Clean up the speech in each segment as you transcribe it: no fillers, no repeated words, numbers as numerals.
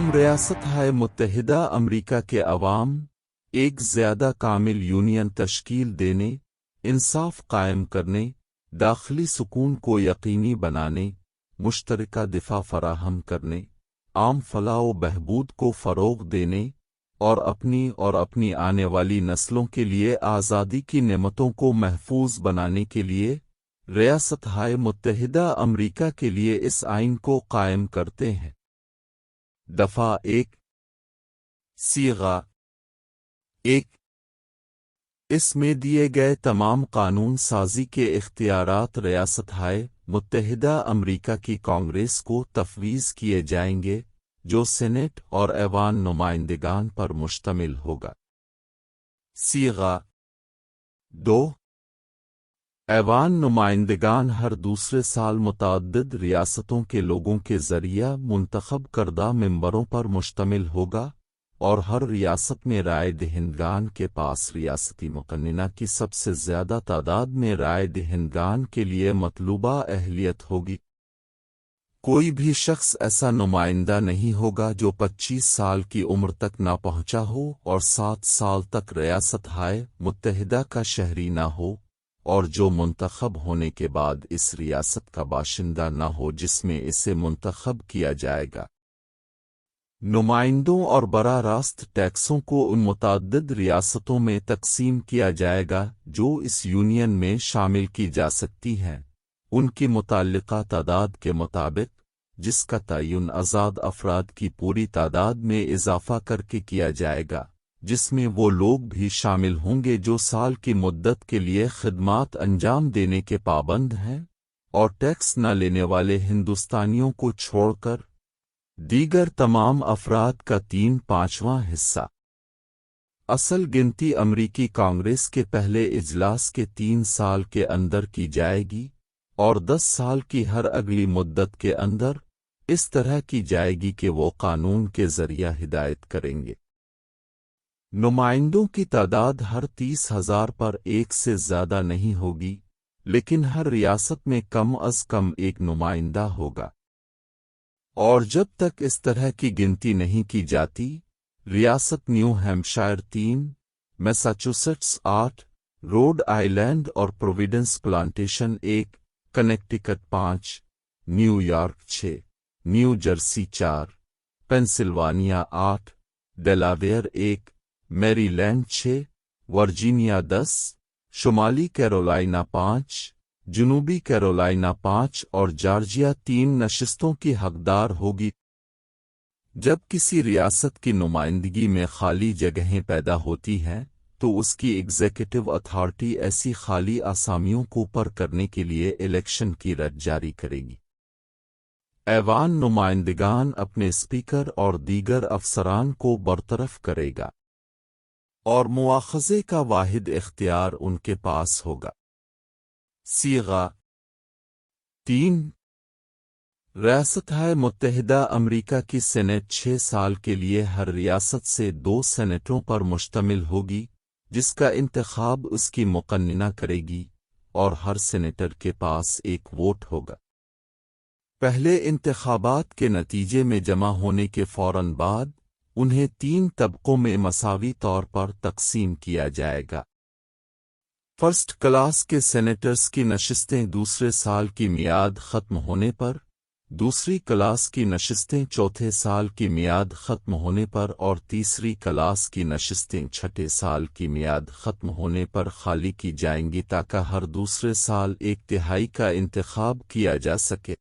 हम रियासत-ए मुत्तहिदा अमरीका के अवाम एक ज़्यादा कामिल यूनियन तश्कील देने, इंसाफ कायम करने, दाखिली सुकून को यकीनी बनाने, मुश्तरका दिफा फराहम करने, आम फलाह व बहबूद को फ़रोग़ देने और अपनी आने वाली नस्लों के लिए आज़ादी की नेमतों को महफूज बनाने के लिए रियासत-ए मुत्तहिदा अमरीका के लिए इस आइन को कायम करते हैं। दफ़ा 1 सीगा 1 इसमें दिए गए तमाम कानून साजी के इख्तियारात रियासत-ए मुत्तहिदा अमरीका की कांग्रेस को तफवीज़ किए जाएंगे, जो सेनेट और ऐवान नुमाइंदगान पर मुश्तमिल होगा। सीगा 2 ऐवान नुमाइंदगान हर दूसरे साल मुतअद्दिद रियासतों के लोगों के ज़रिया मुंतखब करदा मेंबरों पर मुश्तमिल होगा और हर रियासत में राय दहिंदगान के पास रियासती मुकन्निना की सबसे ज़्यादा तादाद में राय दहिंदगान के लिए मतलूबा अहलियत होगी। कोई भी शख्स ऐसा नुमाइंदा नहीं होगा जो 25 साल की उम्र तक ना पहुंचा हो और 7 साल तक रियासत-ए मुत्तहिदा का शहरी ना हो और जो मुंतखब होने के बाद इस रियासत का बाशिंदा न हो जिसमें इसे मुंतखब किया जाएगा। नुमाइंदों और बराह रास्त टैक्सों को उन मुतअद्दिद रियासतों में तकसीम किया जाएगा जो इस यूनियन में शामिल की जा सकती हैं, उनकी मुताल्लिका तादाद के मुताबिक, जिसका तयन आज़ाद अफराद की पूरी तादाद में इजाफा करके किया जाएगा, जिसमें वो लोग भी शामिल होंगे जो साल की मुद्दत के लिए खिदमात अंजाम देने के पाबंद हैं और टैक्स न लेने वाले हिंदुस्तानियों को छोड़कर दीगर तमाम अफराद का 3/5वां हिस्सा। असल गिनती अमरीकी कांग्रेस के पहले इजलास के 3 साल के अंदर की जाएगी और 10 साल की हर अगली मुद्दत के अंदर इस तरह की जाएगी कि वो कानून के ज़रिया हिदायत करेंगे। नुमाइंदों की तादाद हर 30,000 पर एक से ज़्यादा नहीं होगी, लेकिन हर रियासत में कम अज़ कम एक नुमाइंदा होगा। और जब तक इस तरह की गिनती नहीं की जाती, रियासत New Hampshire 3, Massachusetts 8, Rhode Island और Providence Plantation 1, Connecticut 5, New York 6, New Jersey 4, Pennsylvania 8, Delaware 1, Maryland 6, Virginia 10, शुमाली कैरोलाइना 5, जनूबी कैरोलाइना 5 और जॉर्जिया 3 नशिस्तों की हकदार होगी। जब किसी रियासत की नुमाइंदगी में खाली जगहें पैदा होती हैं, तो उसकी एग्जीक्यूटिव अथॉरिटी ऐसी खाली आसामियों को पर करने के लिए इलेक्शन की रट जारी करेगी। ऐवान नुमाइंदगान अपने स्पीकर और दीगर अफसरान को बरतरफ करेगा और मुआखज़े का वाहिद इख्तियार उनके पास होगा। सीगा 3 रियासत-ए मुत्तहिदा अमरीका की सेनेट 6 साल के लिए हर रियासत से 2 सेनेटरों पर मुश्तमिल होगी, जिसका इंतखाब उसकी मुकन्निना करेगी और हर सेनेटर के पास एक वोट होगा। पहले इंतखाबात के नतीजे में जमा होने के फौरन बाद उन्हें 3 तबकों में मसावी तौर पर तकसीम किया जाएगा। फर्स्ट क्लास के सेनेटर्स की नशिस्तें दूसरे साल की मियाद ख़त्म होने पर, दूसरी क्लास की नशिस्तें चौथे साल की मियाद ख़त्म होने पर और तीसरी क्लास की नशिस्तें छठे साल की मियाद ख़त्म होने पर खाली की जाएंगी ताकि हर दूसरे साल 1/3 का इंतखाब किया जा सके।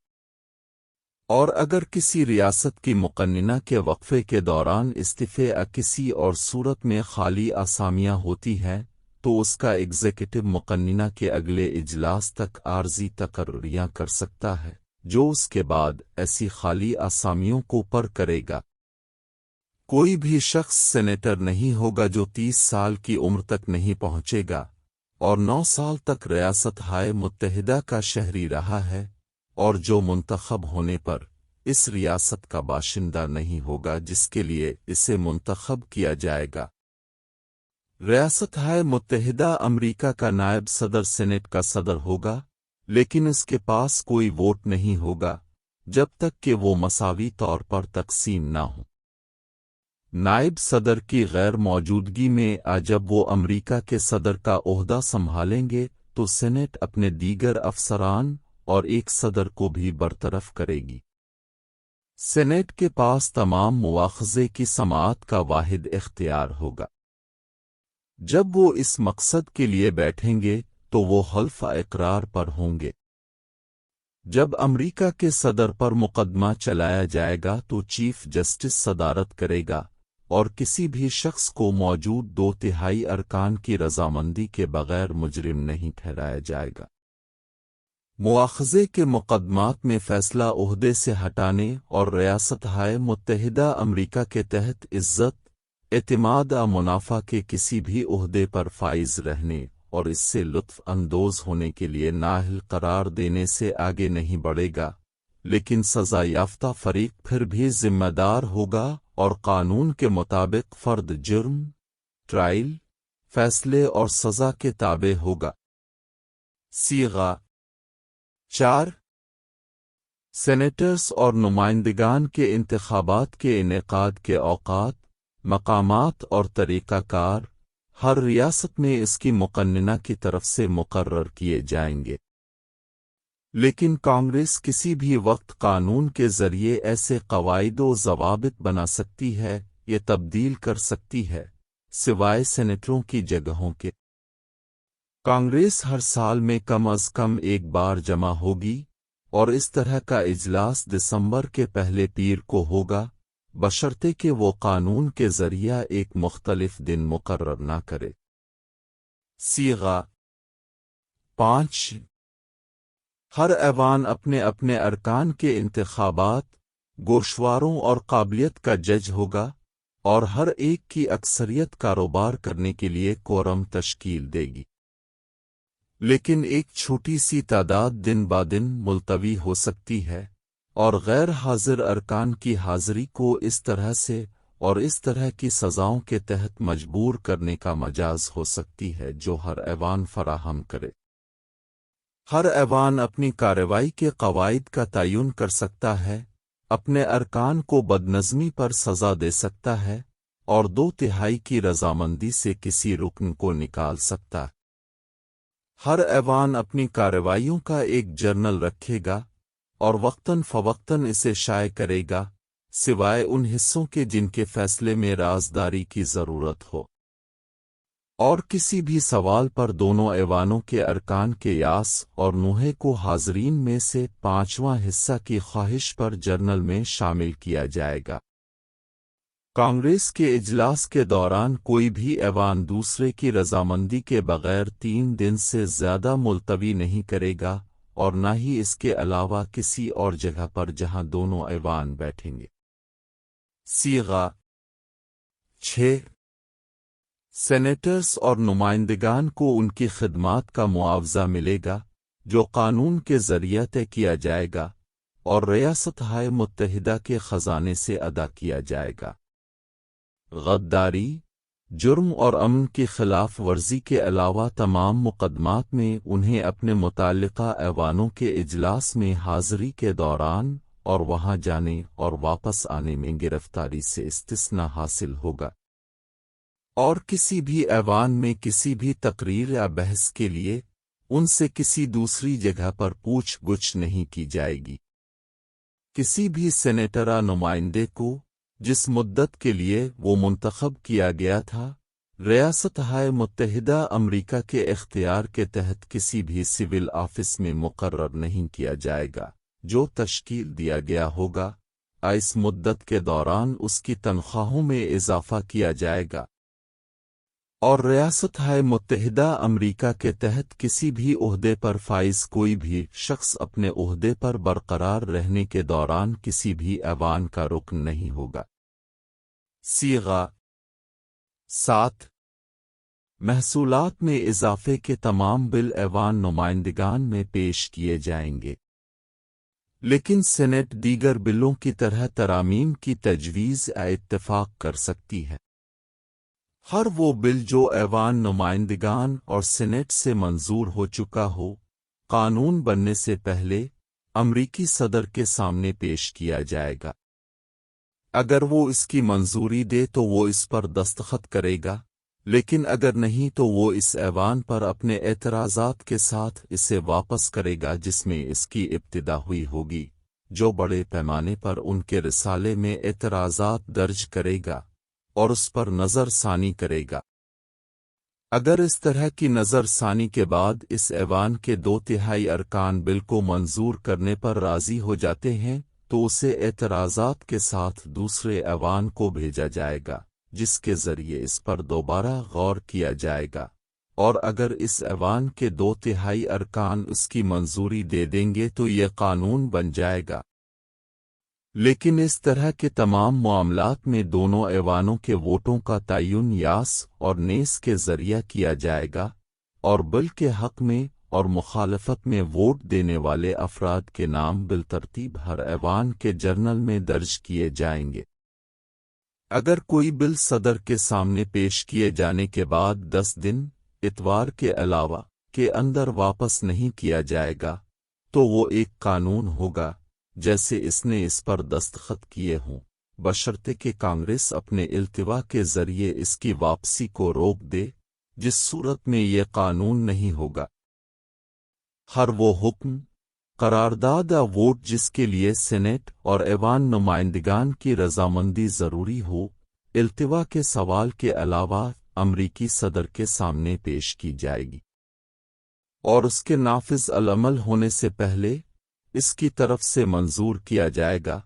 और अगर किसी रियासत की मुकन्निना के वक्फे के दौरान इस्तीफ़े या किसी और सूरत में खाली आसामियाँ होती हैं, तो उसका एग्जीक्यूटिव मुकन्निना के अगले इजलास तक आर्जी तकर्रियाँ कर सकता है, जो उसके बाद ऐसी खाली आसामियों को पर करेगा। कोई भी शख्स सेनेटर नहीं होगा जो 30 साल की उम्र तक नहीं पहुंचेगा और 9 साल तक रियासत-ए मुत्तहिदा का शहरी रहा है और जो मुंतखब होने पर इस रियासत का बाशिंदा नहीं होगा जिसके लिए इसे मुंतखब किया जाएगा। रियासत-ए मुत्तहिदा अमरीका का नायब सदर सेनेट का सदर होगा, लेकिन इसके पास कोई वोट नहीं होगा जब तक कि वो मसावी तौर पर तकसीम ना हो। نائب صدر کی غیر موجودگی میں جب وہ امریکہ کے صدر کا عہدہ سنبھالیں گے تو سینٹ اپنے دیگر افسران اور ایک صدر کو بھی برطرف کرے گی۔ سینٹ کے پاس تمام مواخذے کی سماعت کا واحد اختیار ہوگا۔ جب وہ اس مقصد کے لیے بیٹھیں گے تو وہ حلف اقرار پر ہوں گے۔ جب امریکہ کے صدر پر مقدمہ چلایا جائے گا تو چیف جسٹس صدارت کرے گا اور کسی بھی شخص کو موجود 2/3 ارکان کی رضامندی کے بغیر مجرم نہیں ٹھہرایا جائے گا۔ مواخذے کے مقدمات میں فیصلہ عہدے سے ہٹانے اور ریاستہائے متحدہ امریکہ کے تحت عزت، اعتماد منافع کے کسی بھی عہدے پر فائز رہنے اور اس سے لطف اندوز ہونے کے لیے نااہل قرار دینے سے آگے نہیں بڑھے گا، لیکن سزا یافتہ فریق پھر بھی ذمہ دار ہوگا اور قانون کے مطابق فرد جرم، ٹرائل، فیصلے اور سزا کے تابع ہوگا۔ صیغہ 4 سینیٹرز اور نمائندگان کے انتخابات کے انعقاد کے اوقات، مقامات اور طریقہ کار ہر ریاست میں اس کی مقننہ کی طرف سے مقرر کیے جائیں گے، لیکن کانگریس کسی بھی وقت قانون کے ذریعے ایسے قواعد و ضوابط بنا سکتی ہے یا تبدیل کر سکتی ہے، سوائے سینیٹروں کی جگہوں کے۔ کانگریس ہر سال میں کم از کم ایک بار جمع ہوگی اور اس طرح کا اجلاس دسمبر کے پہلے پیر کو ہوگا، بشرطے کہ وہ قانون کے ذریعہ ایک مختلف دن مقرر نہ کرے۔ صیغہ 5 ہر ایوان اپنے اپنے ارکان کے انتخابات، گوشواروں اور قابلیت کا جج ہوگا اور ہر ایک کی اکثریت کاروبار کرنے کے لیے کورم تشکیل دے گی، لیکن ایک چھوٹی سی تعداد دن بعدن ملتوی ہو سکتی ہے اور غیر حاضر ارکان کی حاضری کو اس طرح سے اور اس طرح کی سزاؤں کے تحت مجبور کرنے کا مجاز ہو سکتی ہے جو ہر ایوان فراہم کرے۔ ہر ایوان اپنی کارروائی کے قواعد کا تعین کر سکتا ہے، اپنے ارکان کو بدنظمی پر سزا دے سکتا ہے اور 2/3 کی رضامندی سے کسی رکن کو نکال سکتا ہے۔ ہر ایوان اپنی کارروائیوں کا ایک جرنل رکھے گا اور وقتاً فوقتاً اسے شائع کرے گا، سوائے ان حصوں کے جن کے فیصلے میں رازداری کی ضرورت ہو، اور کسی بھی سوال پر دونوں ایوانوں کے ارکان کے یاس اور نوحے کو حاضرین میں سے 5واں حصہ کی خواہش پر جرنل میں شامل کیا جائے گا۔ کانگریس کے اجلاس کے دوران کوئی بھی ایوان دوسرے کی رضامندی کے بغیر 3 دن سے زیادہ ملتوی نہیں کرے گا اور نہ ہی اس کے علاوہ کسی اور جگہ پر جہاں دونوں ایوان بیٹھیں گے۔ صیغہ 6 سینیٹرز اور نمائندگان کو ان کی خدمات کا معاوضہ ملے گا جو قانون کے ذریعے طے کیا جائے گا اور ریاستہائے متحدہ کے خزانے سے ادا کیا جائے گا۔ غداری، جرم اور امن کی خلاف ورزی کے علاوہ تمام مقدمات میں انہیں اپنے متعلقہ ایوانوں کے اجلاس میں حاضری کے دوران اور وہاں جانے اور واپس آنے میں گرفتاری سے استثناء حاصل ہوگا، اور کسی بھی ایوان میں کسی بھی تقریر یا بحث کے لیے ان سے کسی دوسری جگہ پر پوچھ گچھ نہیں کی جائے گی۔ کسی بھی سینیٹر نمائندے کو جس مدت کے لیے وہ منتخب کیا گیا تھا، ریاستہائے متحدہ امریکہ کے اختیار کے تحت کسی بھی سول آفس میں مقرر نہیں کیا جائے گا جو تشکیل دیا گیا ہوگا۔ اس مدت کے دوران اس کی تنخواہوں میں اضافہ کیا جائے گا، اور ریاستہائے متحدہ امریکہ کے تحت کسی بھی عہدے پر فائز کوئی بھی شخص اپنے عہدے پر برقرار رہنے کے دوران کسی بھی ایوان کا رکن نہیں ہوگا۔ صیغہ 7 محصولات میں اضافے کے تمام بل ایوان نمائندگان میں پیش کیے جائیں گے، لیکن سینٹ دیگر بلوں کی طرح ترامیم کی تجویز یا اتفاق کر سکتی ہے۔ ہر وہ بل جو ایوان نمائندگان اور سینٹ سے منظور ہو چکا ہو، قانون بننے سے پہلے امریکی صدر کے سامنے پیش کیا جائے گا۔ اگر وہ اس کی منظوری دے تو وہ اس پر دستخط کرے گا، لیکن اگر نہیں تو وہ اس ایوان پر اپنے اعتراضات کے ساتھ اسے واپس کرے گا جس میں اس کی ابتدا ہوئی ہوگی، جو بڑے پیمانے پر ان کے رسالے میں اعتراضات درج کرے گا اور اس پر نظر ثانی کرے گا۔ اگر اس طرح کی نظر ثانی کے بعد اس ایوان کے 2/3 ارکان بل کو منظور کرنے پر راضی ہو جاتے ہیں تو اسے اعتراضات کے ساتھ دوسرے ایوان کو بھیجا جائے گا، جس کے ذریعے اس پر دوبارہ غور کیا جائے گا، اور اگر اس ایوان کے 2/3 ارکان اس کی منظوری دے دیں گے تو یہ قانون بن جائے گا۔ لیکن اس طرح کے تمام معاملات میں دونوں ایوانوں کے ووٹوں کا تعین یاس اور نیس کے ذریعہ کیا جائے گا، اور بل کے حق میں اور مخالفت میں ووٹ دینے والے افراد کے نام بالترتیب ہر ایوان کے جرنل میں درج کیے جائیں گے۔ اگر کوئی بل صدر کے سامنے پیش کیے جانے کے بعد 10 دن اتوار کے علاوہ کے اندر واپس نہیں کیا جائے گا تو وہ ایک قانون ہوگا جیسے اس نے اس پر دستخط کیے ہوں، بشرطے کہ کانگریس اپنے التوا کے ذریعے اس کی واپسی کو روک دے، جس صورت میں یہ قانون نہیں ہوگا۔ ہر وہ حکم، قرارداد یا ووٹ جس کے لیے سینیٹ اور ایوان نمائندگان کی رضامندی ضروری ہو، التوا کے سوال کے علاوہ امریکی صدر کے سامنے پیش کی جائے گی، اور اس کے نافذ العمل ہونے سے پہلے اس کی طرف سے منظور کیا جائے گا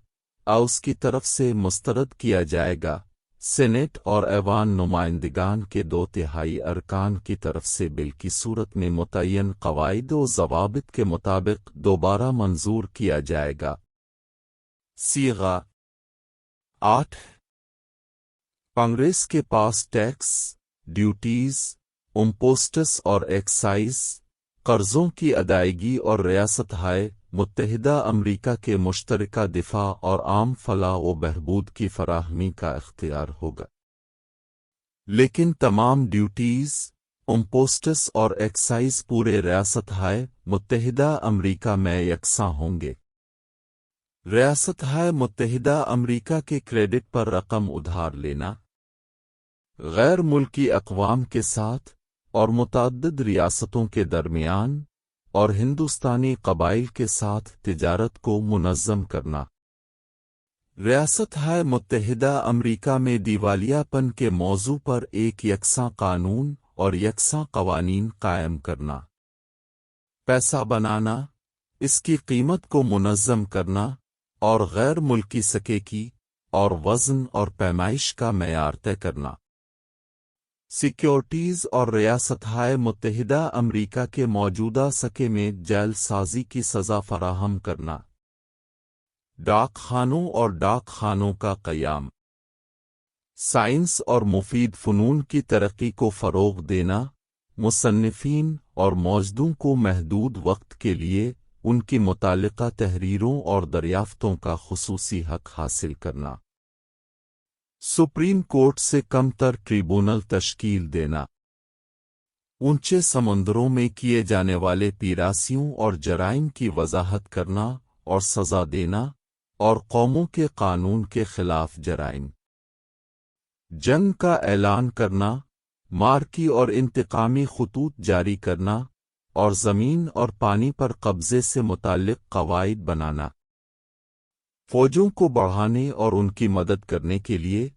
اور اس کی طرف سے مسترد کیا جائے گا۔ سینیٹ اور ایوان نمائندگان کے 2/3 ارکان کی طرف سے بل کی صورت میں متعین قواعد و ضوابط کے مطابق دوبارہ منظور کیا جائے گا۔ صیغہ 8 کانگریس کے پاس ٹیکس، ڈیوٹیز، امپوسٹس اور ایکسائز، قرضوں کی ادائیگی اور ریاستہائے متحدہ امریکہ کے مشترکہ دفاع اور عام فلاح و بہبود کی فراہمی کا اختیار ہوگا، لیکن تمام ڈیوٹیز، امپوسٹس اور ایکسائز پورے ریاستہائے متحدہ امریکہ میں یکساں ہوں گے۔ ریاستہائے متحدہ امریکہ کے کریڈٹ پر رقم ادھار لینا، غیر ملکی اقوام کے ساتھ اور متعدد ریاستوں کے درمیان اور ہندوستانی قبائل کے ساتھ تجارت کو منظم کرنا، ریاستہائے متحدہ امریکہ میں دیوالیہ پن کے موضوع پر ایک یکساں قانون اور یکساں قوانین قائم کرنا، پیسہ بنانا، اس کی قیمت کو منظم کرنا اور غیر ملکی سکے کی اور وزن اور پیمائش کا معیار طے کرنا، سیکیورٹیز اور ریاستہائے متحدہ امریکہ کے موجودہ سکے میں جعل سازی کی سزا فراہم کرنا، ڈاک خانوں اور ڈاک خانوں کا قیام، سائنس اور مفید فنون کی ترقی کو فروغ دینا، مصنفین اور موجودوں کو محدود وقت کے لیے ان کی متعلقہ تحریروں اور دریافتوں کا خصوصی حق حاصل کرنا، سپریم کورٹ سے کم تر ٹریبونل تشکیل دینا، اونچے سمندروں میں کیے جانے والے پیراسیوں اور جرائم کی وضاحت کرنا اور سزا دینا، اور قوموں کے قانون کے خلاف جرائم، جنگ کا اعلان کرنا، مارکی اور انتقامی خطوط جاری کرنا، اور زمین اور پانی پر قبضے سے متعلق قواعد بنانا، فوجوں کو بڑھانے اور ان کی مدد کرنے کے لیے،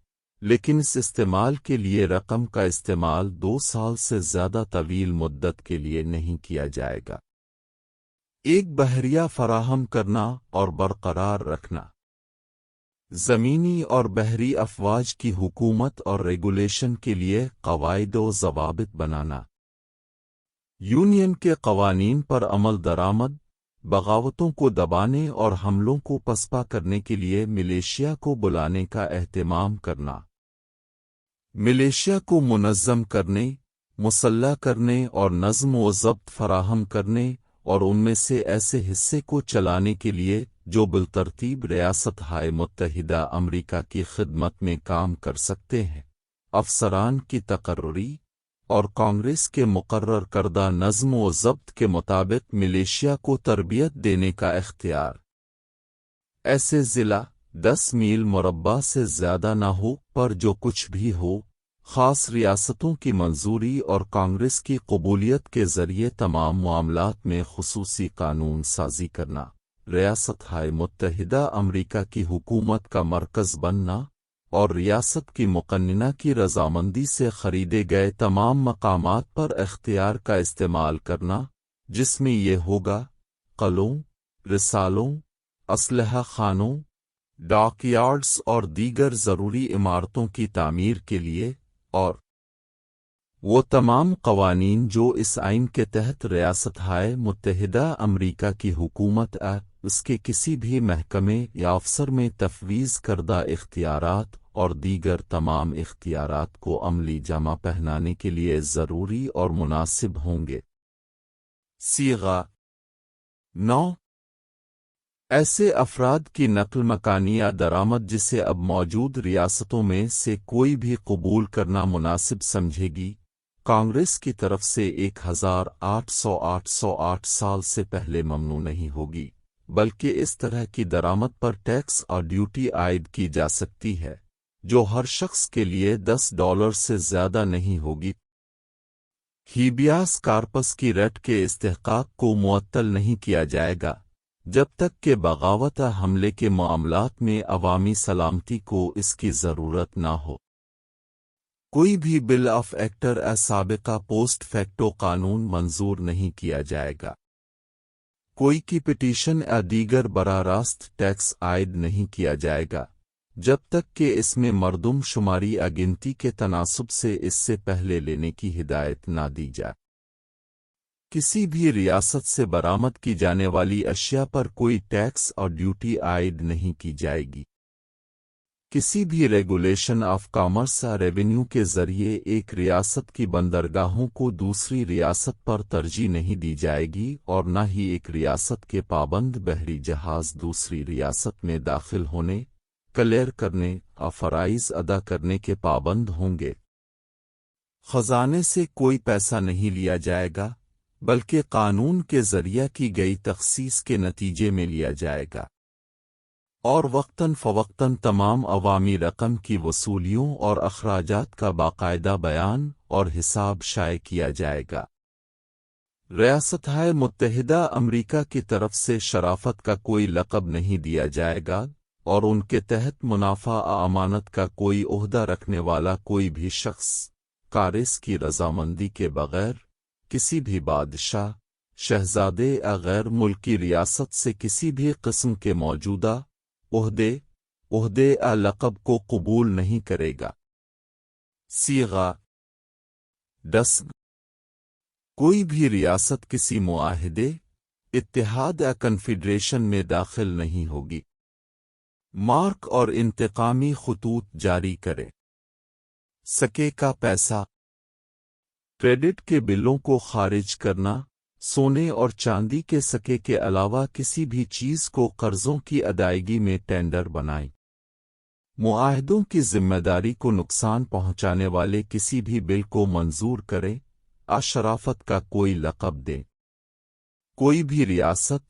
لیکن اس استعمال کے لیے رقم کا استعمال 2 سال سے زیادہ طویل مدت کے لیے نہیں کیا جائے گا، ایک بحریہ فراہم کرنا اور برقرار رکھنا، زمینی اور بحری افواج کی حکومت اور ریگولیشن کے لیے قواعد و ضوابط بنانا، یونین کے قوانین پر عمل درآمد، بغاوتوں کو دبانے اور حملوں کو پسپا کرنے کے لیے ملیشیا کو بلانے کا اہتمام کرنا، ملیشیا کو منظم کرنے، مسلح کرنے اور نظم و ضبط فراہم کرنے اور ان میں سے ایسے حصے کو چلانے کے لیے جو بالترتیب ریاستہائے متحدہ امریکہ کی خدمت میں کام کر سکتے ہیں، افسران کی تقرری اور کانگریس کے مقرر کردہ نظم و ضبط کے مطابق ملیشیا کو تربیت دینے کا اختیار، ایسے ضلع 10 मील मुरब्बा से ज़्यादा न हो, पर जो कुछ भी हो, ख़ास रियासतों की मंजूरी और कांग्रेस की कबूलियत के ज़रिए तमाम मामलात में खुसूसी कानून साजी करना, रियासत-ए मुत्तहिदा अमरीका की हुकूमत का मरकज़ बनना और रियासत की मुक़न्निना की रज़ामंदी से ख़रीदे गए तमाम मकामात पर इख्तियार का इस्तेमाल करना, जिसमें ये होगा क़लों, रिसालों, असलहा खानों, डॉकयार्ड्स और दीगर ज़रूरी इमारतों की तामीर के लिए, और वो तमाम क़वानीन जो इस आइन के तहत रियासत-ए मुत्तहिदा अमरीका की हुकूमत उसके किसी भी महकमे या अफसर में तफवीज़ करदा इख्तियारात और दीगर तमाम इख्तियारात को अमली जामा पहनाने के लिए ज़रूरी और मुनासिब होंगे। सीगा 9 ऐसे अफराद की नक़ल मकानी या दरामद जिसे अब मौजूद रियासतों में से कोई भी कबूल करना मुनासिब समझेगी, कांग्रेस की तरफ से 1808 साल से पहले ममनू नहीं होगी, बल्कि इस तरह की दरामद पर टैक्स और ड्यूटी आयद की जा सकती है, जो हर शख्स के लिए $10 से ज़्यादा नहीं होगी। हीबियास कार्पस की रट के इस्तेहकाक को मुअत्तल नहीं किया जाएगा, जब तक कि बगावत हमले के मामलात में अवामी सलामती को इसकी ज़रूरत ना हो। कोई भी बिल ऑफ एक्टर साबिका पोस्ट फैक्टो कानून मंजूर नहीं किया जाएगा। कोई की पिटीशन दीगर बराह रास्त टैक्स आयद नहीं किया जाएगा, जब तक कि इसमें मर्दुम शुमारी गिनती के तनासुब से इससे पहले लेने की हिदायत ना दी जाए। किसी भी रियासत से बरामद की जाने वाली अशिया पर कोई टैक्स और ड्यूटी आयद नहीं की जाएगी। किसी भी रेगुलेशन ऑफ कॉमर्स या रेवेन्यू के ज़रिए एक रियासत की बंदरगाहों को दूसरी रियासत पर तरजीह नहीं दी जाएगी और न ही एक रियासत के पाबंद बहरी जहाज़ दूसरी रियासत में दाखिल होने, क्लियर करने और फ़राइज़ अदा करने के पाबंद होंगे। ख़जाने से कोई पैसा नहीं लिया जाएगा, बल्कि कानून के ज़रिए की गई तख़सीस के नतीजे में लिया जाएगा, और वक्तन फ़वक्तन तमाम अवामी रकम की वसूलियों और अखराजात का बाकायदा बयान और हिसाब शाये किया जाएगा। रियासत-ए मुत्तहिदा अमरीका की तरफ से शराफत का कोई लक़ब नहीं दिया जाएगा और उनके तहत मुनाफा अमानत का कोई ओहदा रखने वाला कोई भी शख्स कारिस की रज़ामंदी के बग़ैर किसी भी बादशाह, शहज़ादे या गैर मुल्की रियासत से किसी भी किस्म के मौजूदा ओहदे या लक़ब को कबूल नहीं करेगा। सीगा 10 कोई भी रियासत किसी मुआहिदे, इत्तेहाद या कन्फेडरेशन में दाखिल नहीं होगी। मार्क और इंतकामी खतूत जारी करे। सके का पैसा, क्रेडिट के बिलों को खारिज करना, सोने और चांदी के सके के अलावा किसी भी चीज़ को कर्ज़ों की अदायगी में टेंडर बनाएं। मुआहदों की जिम्मेदारी को नुकसान पहुंचाने वाले किसी भी बिल को मंजूर करें, शराफत का कोई लक़ब दें। कोई भी रियासत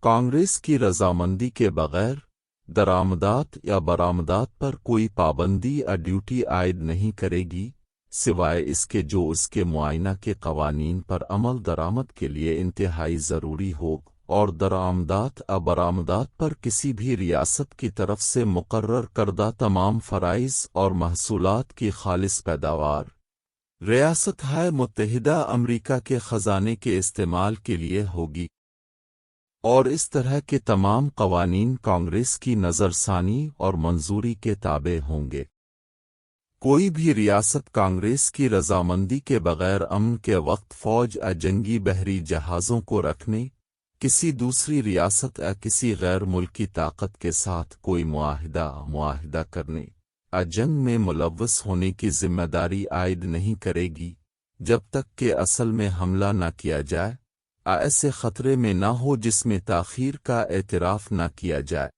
कांग्रेस की रज़ामंदी के बग़ैर दरामदात या बरामदात पर कोई पाबंदी या ड्यूटी आयद नहीं करेगी, सिवाय इसके जो उसके मुआयना के क़वानीन पर अमल दरामद के लिए इंतहाई ज़रूरी हो, और दरामदात या बरामदात पर किसी भी रियासत की तरफ से मुकर्रर करदा तमाम फ़राइज़ और महसूलात की खालिस पैदावार रियासत-ए मुत्तहिदा अमरीका के ख़जाने के इस्तेमाल के लिए होगी, और इस तरह के तमाम क़वानीन कांग्रेस की नज़रसानी और मंजूरी के ताबे होंगे। कोई भी रियासत कांग्रेस की रज़ामंदी के बग़ैर अमन के वक्त फ़ौज या जंगी बहरी जहाज़ों को रखने, किसी दूसरी रियासत या किसी गैर मुल्की ताकत के साथ कोई मुआहिदा करने या जंग में मुलव्वस होने की जिम्मेदारी आयद नहीं करेगी, जब तक कि असल में हमला न किया जाए, ऐसे ख़तरे में न हो जिसमें ताख़ीर का एतराफ़ न किया जाए।